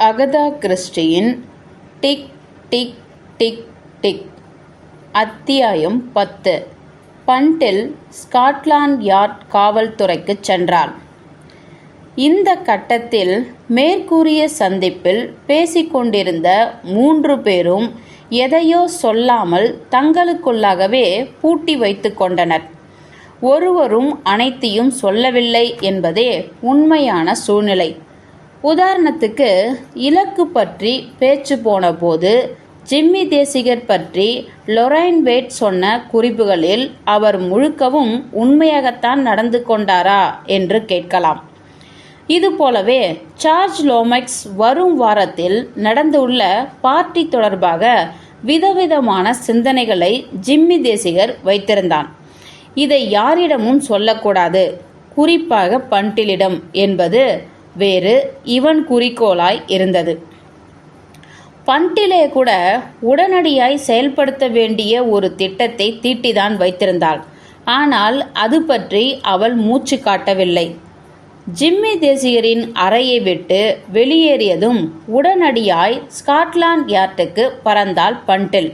Agatha கிறிஸ்டியின் டிக் டிக் டிக் டிக். அத்தியாயம் 10. பண்டில் ஸ்காட்லாந்து யார்ட் காவல்துறைக்குச் சென்றாள். இந்த கட்டத்தில் மேற்கூறிய சந்திப்பில் பேசிக்கொண்டிருந்த 3 பேரும் எதையோ சொல்லாமல் தங்களுக்குள்ளாகவே பூட்டி வைத்து கொண்டனர். ஒருவரும் அனைத்தையும் சொல்லவில்லை என்பதே உண்மையான சூழ்நிலை. உதாரணத்துக்கு, இலக்கு பற்றி பேச்சு போன போது ஜிம்மி தேசிகர் பற்றி லொரைன் வேட் சொன்ன குறிப்புகளில் அவர் முழுக்கவும் உண்மையாகத்தான் நடந்து கொண்டாரா என்று கேட்கலாம். இதுபோலவே சார்ஜ் லோமெக்ஸ் வரும் வாரத்தில் நடந்துள்ள பார்ட்டி தொடர்பாக விதவிதமான சிந்தனைகளை ஜிம்மி தேசிகர் வைத்திருந்தான். இதை யாரிடமும் சொல்லக்கூடாது, குறிப்பாக பண்டிலிடம் என்பது வேறு இவன் குறிக்கோளாய் இருந்தது. பண்டிலே கூட உடனடியாய் செயல்படுத்த வேண்டிய ஒரு திட்டத்தை தீட்டிதான் வைத்திருந்தாள். ஆனால் அது பற்றி அவள் மூச்சு காட்டவில்லை. ஜிம்மி தேசிகரின் அறையை விட்டு வெளியேறியதும் உடனடியாய் ஸ்காட்லாந்து யார்டுக்கு பறந்தாள் பண்டில்.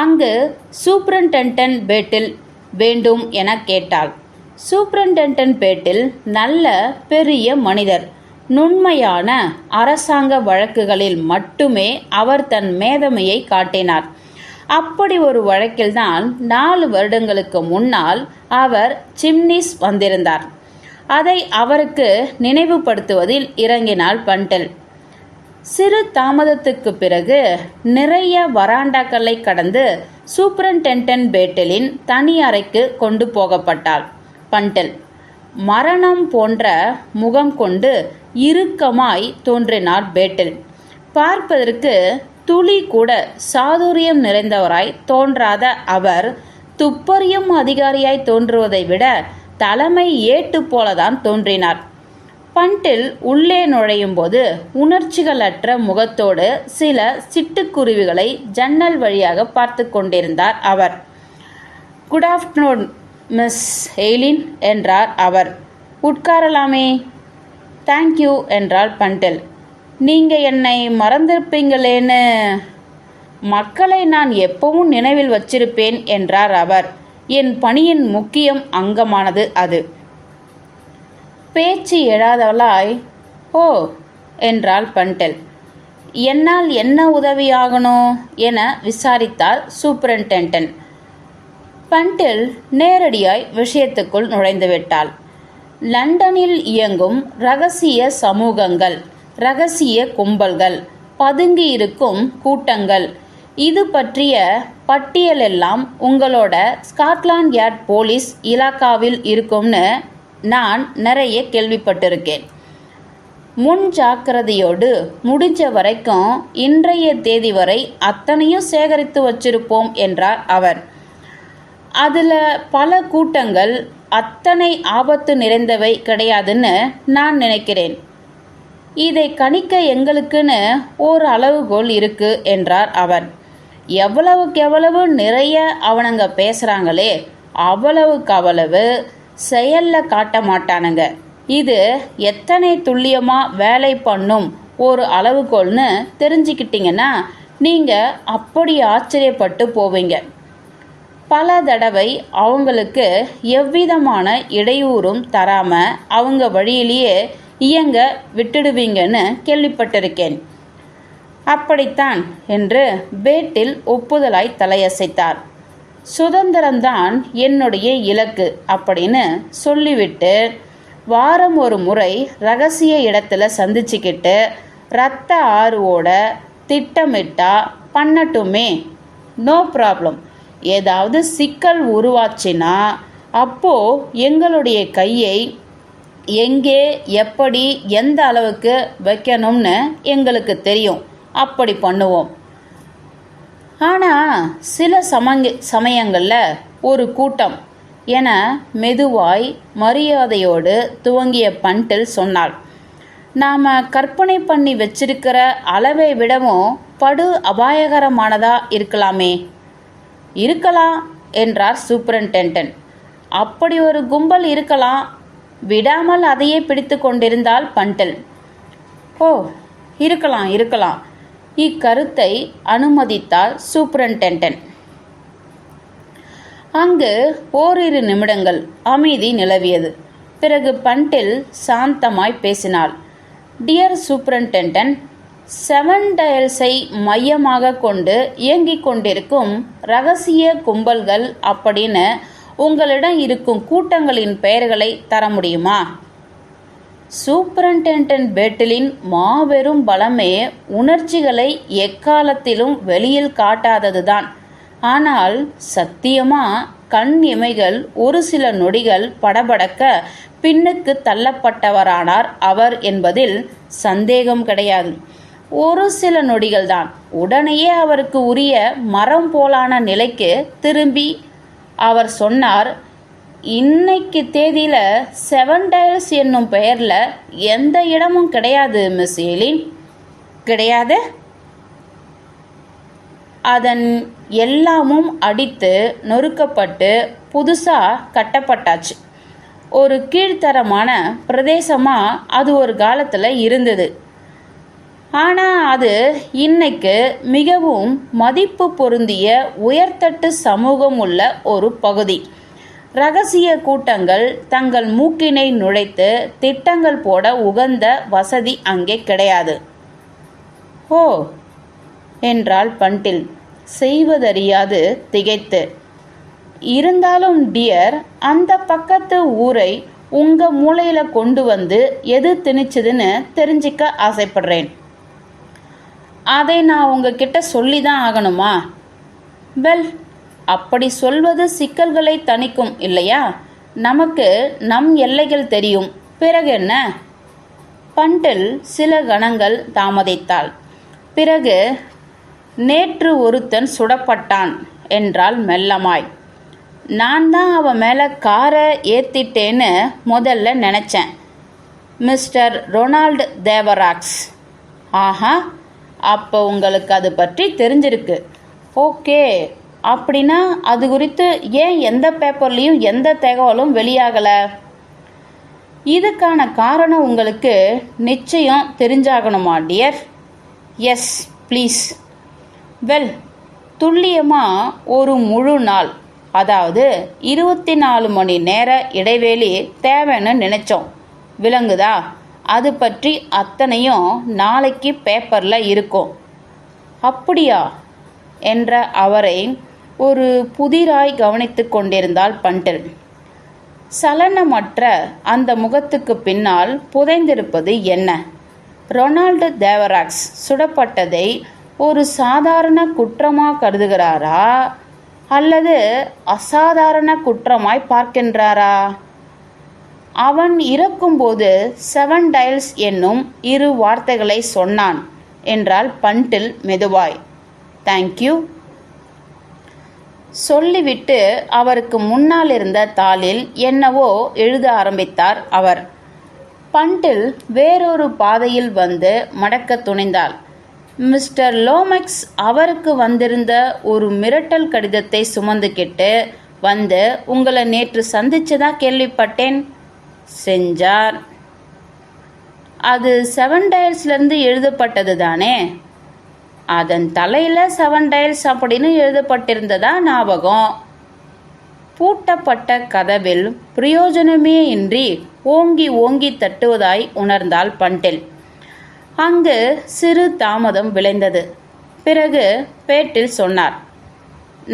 அங்கு சூப்பரிண்டென்டன்ட் பேட்டில் வேண்டும் என கேட்டாள். சூப்பரிண்டென்டன்ட் பேட்டில் நல்ல பெரிய மனிதர். நுண்மையான அரசாங்க வழக்குகளில் மட்டுமே அவர் தன் மேதமையை காட்டினார். அப்படி ஒரு வழக்கில்தான் 4 வருடங்களுக்கு முன்னால் அவர் சிம்னிஸ் வந்திருந்தார். அதை அவருக்கு நினைவுபடுத்துவதில் இறங்கினாள் பண்டில். சிறு தாமதத்துக்கு பிறகு நிறைய வராண்டாக்களை கடந்து சூப்பரிண்டென்டன்ட் பேட்டிலின் தனி அறைக்கு கொண்டு போகப்பட்டாள் பண்டில். மரணம் போன்ற முகம் கொண்டு இறுக்கமாய் தோன்றினார் பேட்டில். பார்ப்பதற்கு துளி கூட சாதுரியம் நிறைந்தவராய் தோன்றாத அவர் துப்பறியும் அதிகாரியாய் தோன்றுவதை விட தலைமை ஏட்டு போலதான் தோன்றினார். பண்டில் உள்ளே நுழையும் போது உணர்ச்சிகளற்ற முகத்தோடு சில சிட்டுக்குருவிகளை ஜன்னல் வழியாக பார்த்து கொண்டிருந்தார் அவர். குட் ஆஃப்டர்நூன் மிஸ் எய்லின் என்றார் அவர். உட்காரலாமே. தேங்க்யூ என்றாள் பண்டில். நீங்கள் என்னை மறந்திருப்பீங்களேன்னு. மக்களை நான் எப்பவும் நினைவில் வச்சிருப்பேன் என்றார் அவர். என் பணியின் முக்கியம் அங்கமானது அது. பேச்சு எழாதவளாய் ஓ என்றாள் பண்டில். என்னால் என்ன உதவியாகணும் என விசாரித்தார் சூப்பரிண்டென்டன்ட். பண்டில் நேரடியாய் விஷயத்துக்குள் நுழைந்துவிட்டாள். லண்டனில் இயங்கும் இரகசிய சமூகங்கள், இரகசிய கும்பல்கள், பதுங்கி இருக்கும் கூட்டங்கள், இது பற்றிய பட்டியலெல்லாம் உங்களோட ஸ்காட்லாந்து யார்ட் போலீஸ் இலாக்காவில் இருக்கும்னு நான் நிறைய கேள்விப்பட்டிருக்கேன். முன் ஜாக்கிரதையோடு முடிஞ்ச வரைக்கும் இன்றைய தேதி வரை அத்தனையும் சேகரித்து வச்சிருப்போம் என்றார் அவர். அதில் பல கூட்டங்கள் அத்தனை ஆபத்து நிறைந்தவை கிடையாதுன்னு நான் நினைக்கிறேன். இதை கணிக்க எங்களுக்குன்னு ஒரு அளவுகோல் இருக்கு என்றார் அவர். எவ்வளவுக்கு நிறைய அவனுங்க பேசுகிறாங்களே அவ்வளவுக்கு செயலில் காட்ட மாட்டானுங்க. இது எத்தனை துல்லியமாக வேலை பண்ணும் ஒரு அளவுகோல்னு தெரிஞ்சுக்கிட்டிங்கன்னா நீங்கள் அப்படி ஆச்சரியப்பட்டு போவீங்க. பல தடவை அவங்களுக்கு எவ்விதமான இடையூறும் தராமல் அவங்க வழியிலேயே இயங்க விட்டுடுவீங்கன்னு கேள்விப்பட்டிருக்கேன். அப்படித்தான் என்று பேட்டில் ஒப்புதலாய் தலையசைத்தார். சுதந்திரம்தான் என்னுடைய இலக்கு அப்படின்னு சொல்லிவிட்டு வாரம் ஒரு முறை ரகசிய இடத்துல சந்திச்சுக்கிட்டு இரத்த ஆறுவோட திட்டமிட்டா பண்ணட்டுமே, நோ ப்ராப்ளம். ஏதாவது சிக்கல் உருவாச்சுன்னா அப்போ எங்களுடைய கையை எங்கே, எப்படி, எந்த அளவுக்கு வைக்கணும்னு எங்களுக்கு தெரியும். அப்படி பண்ணுவோம். ஆனால் சில சமயங்களில் ஒரு கூட்டம் என மெதுவாய் மரியாதையோடு துவங்கிய பண்டில் சொன்னாள். நாம் கற்பனை பண்ணி வச்சிருக்கிற அளவை விடவும் படு அபாயகரமானதா இருக்கலாமே. இருக்கலாம் என்றார் சூப்பரிண்டென்டன்ட். அப்படி ஒரு கும்பல் இருக்கலாம். விடாமல் அதையே பிடித்து கொண்டிருந்தாள் பண்டில். ஓ, இருக்கலாம் இருக்கலாம். இக்கருத்தை அனுமதித்தார் சூப்பரண்டென்டென்ட். அங்கு ஓரிரு நிமிடங்கள் அமைதி நிலவியது. பிறகு பண்டில் சாந்தமாய் பேசினாள். டியர் சூப்பரண்டென்டென்ட், 7 டயல்ஸை மையமாக கொண்டு இயங்கிக் கொண்டிருக்கும் இரகசிய கும்பல்கள் அப்படின்னு உங்களிடம் இருக்கும் கூட்டங்களின் பெயர்களை தர முடியுமா? சூப்பரண்டென்டென்ட் பேட்டிலின் மாபெரும் பலமே உணர்ச்சிகளை எக்காலத்திலும் வெளியில் காட்டாததுதான். ஆனால் சத்தியமா கண் இமைகள் ஒரு சில நொடிகள் படபடக்க பின்னுக்கு தள்ளப்பட்டவரானார் அவர் என்பதில் சந்தேகம் கிடையாது. ஒரு சில நொடிகள்தான். உடனேயே அவருக்கு உரிய மரம் போலான நிலைக்கு திரும்பி அவர் சொன்னார், இன்னைக்கு தேதியில் 7 டயல்ஸ் என்னும் பெயரில் எந்த இடமும் கிடையாது மிஸ் எலின். கிடையாது? அதன் எல்லாமும் அடித்து நொறுக்கப்பட்டு புதுசாக கட்டப்பட்டாச்சு. ஒரு கீழ்த்தரமான பிரதேசமாக அது ஒரு காலத்தில் இருந்தது. ஆனால் அது இன்னைக்கு மிகவும் மதிப்பு பொருந்திய உயர்தட்டு சமூகம் உள்ள ஒரு பகுதி. இரகசிய கூட்டங்கள் தங்கள் மூக்கினை நுழைத்து திட்டங்கள் போட உகந்த வசதி அங்கே கிடையாது. ஓ என்றாள் பண்டில் செய்வதறியாது திகைத்து. இருந்தாலும் டியர், அந்த பக்கத்து ஊரை உங்க மூளையில கொண்டு வந்து எது திணிச்சதுன்னு தெரிஞ்சிக்க ஆசைப்படுறேன். அதை நான் உங்ககிட்ட சொல்லி தான் ஆகணுமா? வெல், அப்படி சொல்வது சிக்கல்களை தணிக்கும் இல்லையா? நமக்கு நம் எல்லைகள் தெரியும், பிறகு என்ன? பண்டில் சில கணங்கள் தாமதித்தாள். பிறகு, நேற்று ஒருத்தன் சுடப்பட்டான் என்றாள் மெல்லமாய். நான் தான் அவன் மேலே காரை ஏற்றிட்டேன்னு முதல்ல நினச்சேன். Mister Ronald தேவராக்ஸ். ஆஹா, அப்போ உங்களுக்கு அது பற்றி தெரிஞ்சிருக்கு. ஓகே, அப்படின்னா அது குறித்து ஏன் எந்த பேப்பர்லேயும் எந்த தகவலும் வெளியாகலை? இதுக்கான காரணம் உங்களுக்கு நிச்சயம் தெரிஞ்சாகணுமா டியர்? Yes please. வெல், துல்லியமாக ஒரு முழு நாள், அதாவது 24 மணி நேர இடைவேளை தேவைன்னு நினச்சோம். விளங்குதா? அது பற்றி அத்தனையும் நாளைக்கு பேப்பரில் இருக்கும். அப்படியா என்ற அவரை ஒரு புதிராய் கவனித்து கொண்டிருந்தாள் பண்டில். சலனமற்ற அந்த முகத்துக்கு பின்னால் புதைந்திருப்பது என்ன? ரொனால்டு தேவராக்ஸ் சுடப்பட்டதை ஒரு சாதாரண குற்றமாக கருதுகிறாரா அல்லது அசாதாரண குற்றமாய் பார்க்கின்றாரா? அவன் இறக்கும்போது 7 டயல்ஸ் என்னும் 2 வார்த்தைகளை சொன்னான் என்றாள் பண்டில் மெதுவாய். தேங்க்யூ சொல்லிவிட்டு அவருக்கு முன்னால் இருந்த தாளில் என்னவோ எழுத ஆரம்பித்தார் அவர். பண்டில் வேறொரு பாதையில் வந்து மடக்க துணிந்தாள். மிஸ்டர் லோமெக்ஸ் அவருக்கு வந்திருந்த ஒரு மிரட்டல் கடிதத்தை சுமந்துக்கிட்டு வந்து உங்களை நேற்று சந்திச்சதா கேள்விப்பட்டேன். செஞ்சார். அது 7 டயல்ஸ்லேருந்து எழுதப்பட்டது தானே? அதன் தலையில் 7 டயல்ஸ் அப்படின்னு எழுதப்பட்டிருந்ததா ஞாபகம். பூட்டப்பட்ட கதவில் பிரயோஜனமே இன்றி ஓங்கி ஓங்கி தட்டுவதாய் உணர்ந்தாள் பண்டில். அங்கு சிறு தாமதம் விளைந்தது. பிறகு பேட்டில் சொன்னார்,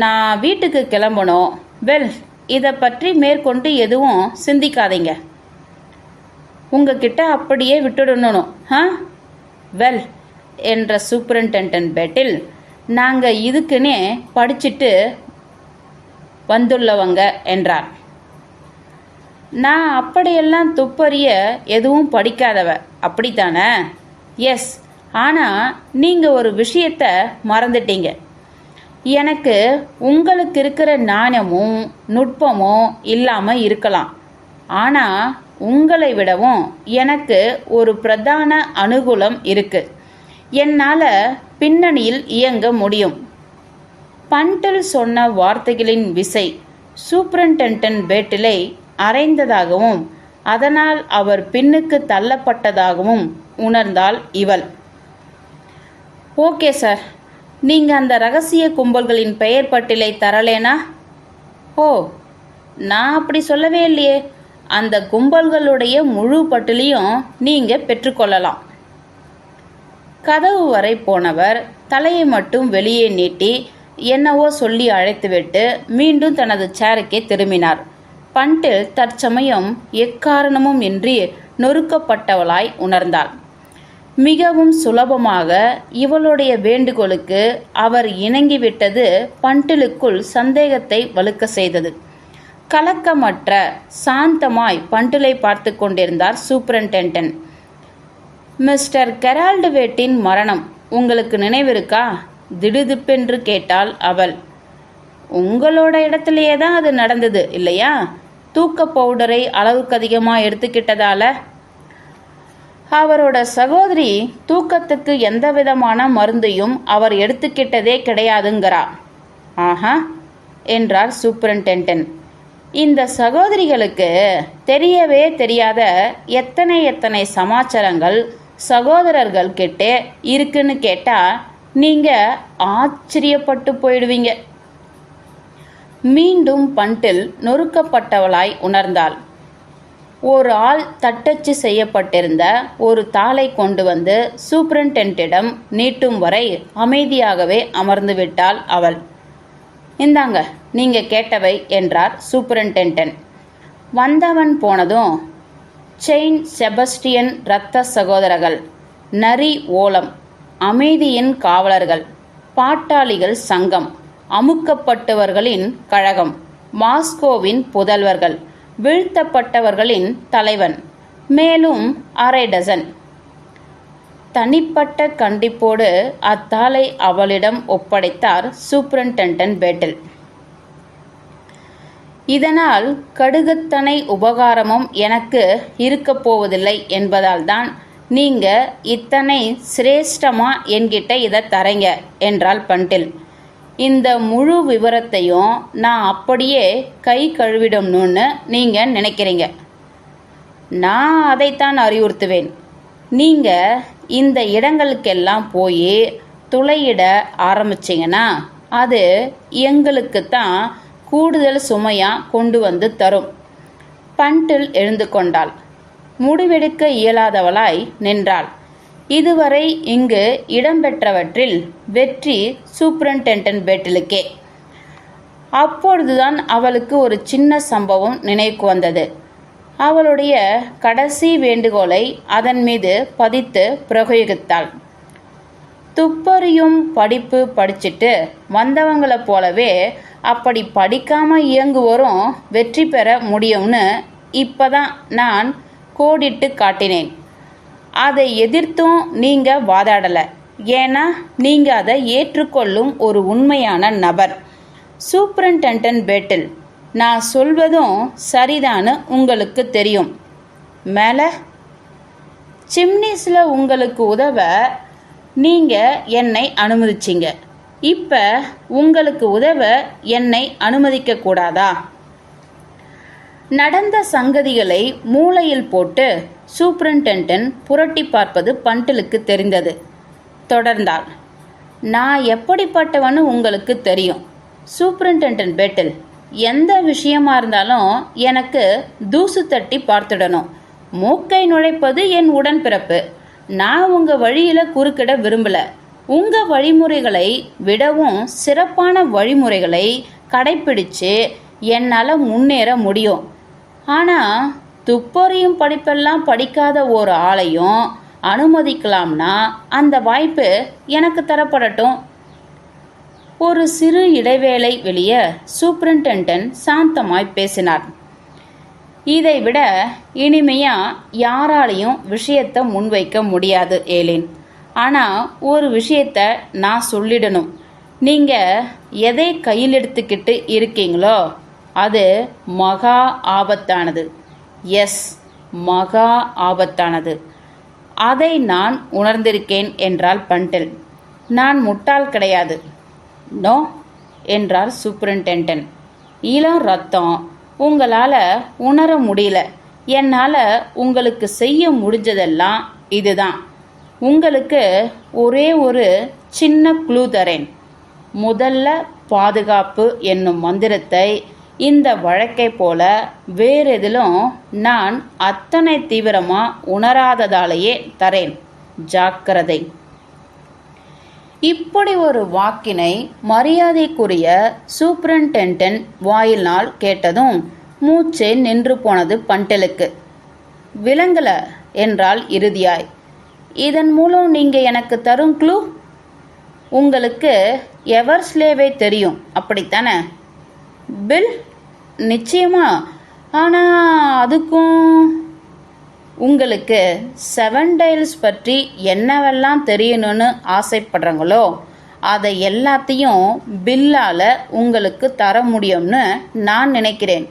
நான் வீட்டுக்கு கிளம்பணும். வெல், இதை பற்றி மேற்கொண்டு எதுவும் சிந்திக்காதீங்க. உங்ககிட்ட அப்படியே விட்டுடணும். வெல் என்ற சூப்பரண்டென்டென்ட் பேட்டில், நாங்கள் இதுக்குன்னே படிச்சுட்டு வந்துள்ளவங்க என்றார். நான் அப்படியெல்லாம் துப்பறிய எதுவும் படிக்காதவ, அப்படித்தானே? எஸ், ஆனால் நீங்கள் ஒரு விஷயத்தை மறந்துட்டீங்க. எனக்கு உங்களுக்கு இருக்கிற ஞானமும் நுட்பமும் இல்லாமல் இருக்கலாம், ஆனால் உங்களை விடவும் எனக்கு ஒரு பிரதான அனுகூலம் இருக்குது. என்னால் பின்னணியில் இயங்க முடியும். பண்டில் சொன்ன வார்த்தைகளின் விசை சூப்பரண்டென்டென்ட் பேட்டிலை அறைந்ததாகவும் அதனால் அவர் பின்னுக்கு தள்ளப்பட்டதாகவும் உணர்ந்தாள் இவள். Okay sir. நீங்கள் அந்த ரகசிய கும்பல்களின் பெயர் பட்டியலை தரலேனா? ஓ, நான் அப்படி சொல்லவே இல்லையே. அந்த கும்பல்களுடைய முழு பட்டியலையும் நீங்கள் பெற்றுக்கொள்ளலாம். கதவு வரை போனவர் தலையை மட்டும் வெளியே நீட்டி என்னவோ சொல்லி அழைத்துவிட்டு மீண்டும் தனது சேருக்கே திரும்பினார். பண்டில் தற்சமயம் எக்காரணமும் இன்றி நொறுக்கப்பட்டவளாய் உணர்ந்தாள். மிகவும் சுலபமாக இவளுடைய வேண்டுகோளுக்கு அவர் இணங்கிவிட்டது பண்டிலுக்குள் சந்தேகத்தை வலுக்க செய்தது. கலக்கமற்ற சாந்தமாய் பண்டிலை பார்த்து கொண்டிருந்தார் சூப்பரண்டென்டென்ட். மிஸ்டர் கெரால்டுவேட்டின் மரணம் உங்களுக்கு நினைவிருக்கா? திடுதிப்பென்று கேட்டாள் அவள். உங்களோட இடத்துலையே தான் அது நடந்தது இல்லையா? தூக்க பவுடரை அளவுக்கு அதிகமாக எடுத்துக்கிட்டதால. அவரோட சகோதரி தூக்கத்துக்கு எந்த விதமான மருந்தையும் அவர் எடுத்துக்கிட்டதே கிடையாதுங்கிறா. ஆஹா என்றார் சூப்பரண்டென்டென்ட். இந்த சகோதரிகளுக்கு தெரியவே தெரியாத எத்தனை சமாச்சாரங்கள் சகோதரர்கள் கிட்டே இருக்குன்னு கேட்டா நீங்க ஆச்சரியப்பட்டு போயிடுவீங்க. மீண்டும் பண்டில் நொறுக்கப்பட்டவளாய் உணர்ந்தாள். ஒரு ஆள் தட்டச்சு செய்யப்பட்டிருந்த ஒரு தாளை கொண்டு வந்து சூப்பரண்டென்ட்டிடம் நீட்டும் வரை அமைதியாகவே அமர்ந்து விட்டாள் அவள். இந்தாங்க, நீங்க கேட்டவை என்றார் சூப்பரண்டென்டென்ட். வந்தவன் போனதும் செயின்ட் செபஸ்டியன் இரத்த சகோதரர்கள், நரி ஓலம், அமைதியின் காவலர்கள், பாட்டாளிகள் சங்கம், அமுக்கப்பட்டவர்களின் கழகம், மாஸ்கோவின் புதல்வர்கள், வீழ்த்தப்பட்டவர்களின் தலைவன், மேலும் அரை டசன். தனிப்பட்ட கண்டிப்போடு அத்தாளை அவளிடம் ஒப்படைத்தார் சூப்பரண்டென்டென்ட் பேட்டில். இதனால் கடுகத்தனை உபகாரமும் எனக்கு இருக்கப் போவதில்லை என்பதால் தான் நீங்க இத்தனை சிரேஷ்டமா என்கிட்ட இதை தரீங்க என்றாள் பண்டில். இந்த முழு விவரத்தையும் நான் அப்படியே கை கழுவிடணும்னு நீங்க நினைக்கிறீங்க. நான் அதைத்தான் அறிவுறுத்துவேன். நீங்க இந்த இடங்களுக்கெல்லாம் போய் துளையிட ஆரம்பிச்சிங்கன்னா அது எங்களுக்கு தான் கூடுதல் சுமையா கொண்டு வந்து தரும். பண்டில் எழுந்து கொண்டாள். முடிவெடுக்க இயலாதவளாய் நின்றாள். இதுவரை இங்கு இடம்பெற்றவற்றில் வெற்றி சூப்பரண்டென்டென்ட் பேட்டிலுக்கே. அப்பொழுதுதான் அவளுக்கு ஒரு சின்ன சம்பவம் நினைவுக்கு வந்தது. அவளுடைய கடைசி வேண்டுகோளை அதன் மீது பதித்து பிரயோகித்தாள். துப்பறியும் படிப்பு படிச்சுட்டு வந்தவங்களை போலவே அப்படி படிக்காம இயங்குவோரும் வெற்றி பெற முடியும்னு இப்பதான் நான் கோடிட்டு காட்டினேன். அதை எதிர்த்தும் நீங்க வாதாடல. ஏன்னா நீங்க அதை ஏற்றுக்கொள்ளும் ஒரு உண்மையான நபர். சூப்பரண்டென்டென்ட் பேட்டில், நான் சொல்வதும் சரிதான்னு உங்களுக்கு தெரியும். மேலே சிம்னிஸில் உங்களுக்கு உதவ நீங்கள் என்னை அனுமதிச்சிங்க. இப்போ உங்களுக்கு உதவ என்னை அனுமதிக்க கூடாதா? நடந்த சங்கதிகளை மூளையில் போட்டு சூப்பரண்டென்டென்ட் புரட்டி பார்ப்பது பண்டிலுக்கு தெரிந்தது. தொடர்ந்தாள். நான் எப்படிப்பட்டவன்னு உங்களுக்கு தெரியும் சூப்பரண்டென்டென்ட் பேட்டில். எந்த விஷயமா இருந்தாலும் எனக்கு தூசு தட்டி பார்த்துடணும். மூக்கை நுழைப்பது என் உடன்பிறப்பு. நான் உங்கள் வழியில் குறுக்கிட விரும்பல. உங்கள் வழிமுறைகளை விடவும் சிறப்பான வழிமுறைகளை கடைப்பிடிச்சு என்னால் முன்னேற முடியும். ஆனால் துப்பறியும் படிப்பெல்லாம் படிக்காத ஒரு ஆளையும் அனுமதிக்கலாம்னா அந்த வாய்ப்பு எனக்கு தரப்படட்டும். ஒரு சிறு இடைவேளை வெளியே சூப்பரண்டென்டென்ட் சாந்தமாய் பேசினார். இதைவிட இனிமையா யாராலையும் விஷயத்தை முன்வைக்க முடியாது ஏலின். ஆனால் ஒரு விஷயத்த நான் சொல்லிடணும். நீங்கள் எதை கையில் எடுத்துக்கிட்டு இருக்கீங்களோ அது மகா ஆபத்தானது. எஸ், மகா ஆபத்தானது. அதை நான் உணர்ந்திருக்கேன் என்றாள் பண்டில். நான் முட்டாள் கிடையாது. நோ என்றார் சூப்பரண்டென்டென்ட். இளம் ரத்தம் உங்களால் உணர முடியல. என்னால் உங்களுக்கு செய்ய முடிஞ்சதெல்லாம் இதுதான். உங்களுக்கு ஒரே ஒரு சின்ன க்ளூ தரேன். முதல்ல பாதுகாப்பு என்னும் மந்திரத்தை இந்த வழக்கை போல வேறெதிலும் நான் அத்தனை தீவிரமாக உணராததாலேயே தரேன். ஜாக்கிரதை. இப்படி ஒரு வாக்கினை மரியாதைக்குரிய சூப்பரிண்டென்டென்ட் வாயினால் கேட்டதும் மூச்சே நின்று போனது பண்டலுக்கு. விளங்கல என்றால் இறுதியாய். இதன் மூலம் நீங்க எனக்கு தரும் க்ளூ? உங்களுக்கு எவர்ஸ்லேவை தெரியும் அப்படித்தானே? பில்? நிச்சயமா. ஆனால் அதுக்கும் உங்களுக்கு 7 டைல்ஸ் பற்றி என்னவெல்லாம் தெரியணும்னு ஆசைப்படுறாங்களோ அதை எல்லாத்தையும் பில்லால் உங்களுக்கு தர முடியும்னு நான் நினைக்கிறேன்.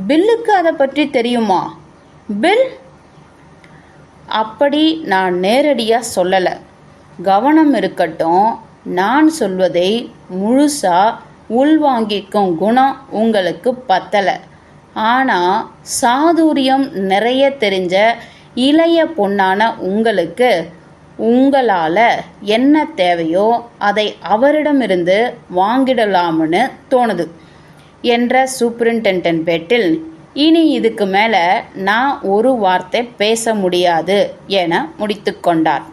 பில்லுக்கு அதை பற்றி தெரியுமா? பில்? அப்படி நான் நேரடியாக சொல்லலை. கவனம் இருக்கட்டும். நான் சொல்வதை முழுசாக உள்வாங்கிக்கும் குணம் உங்களுக்கு பத்தலை. ஆனால் சாதுரியம் நிறைய தெரிஞ்ச இளைய பொண்ணான உங்களுக்கு உங்களால் என்ன தேவையோ அதை அவரிடமிருந்து வாங்கிடலாம்னு தோணுது என்ற சூப்பரிண்டென்டென்ட் பேட்டில் இனி இதுக்கு மேலே நான் ஒரு வார்த்தை பேச முடியாது என முடித்து கொண்டார்.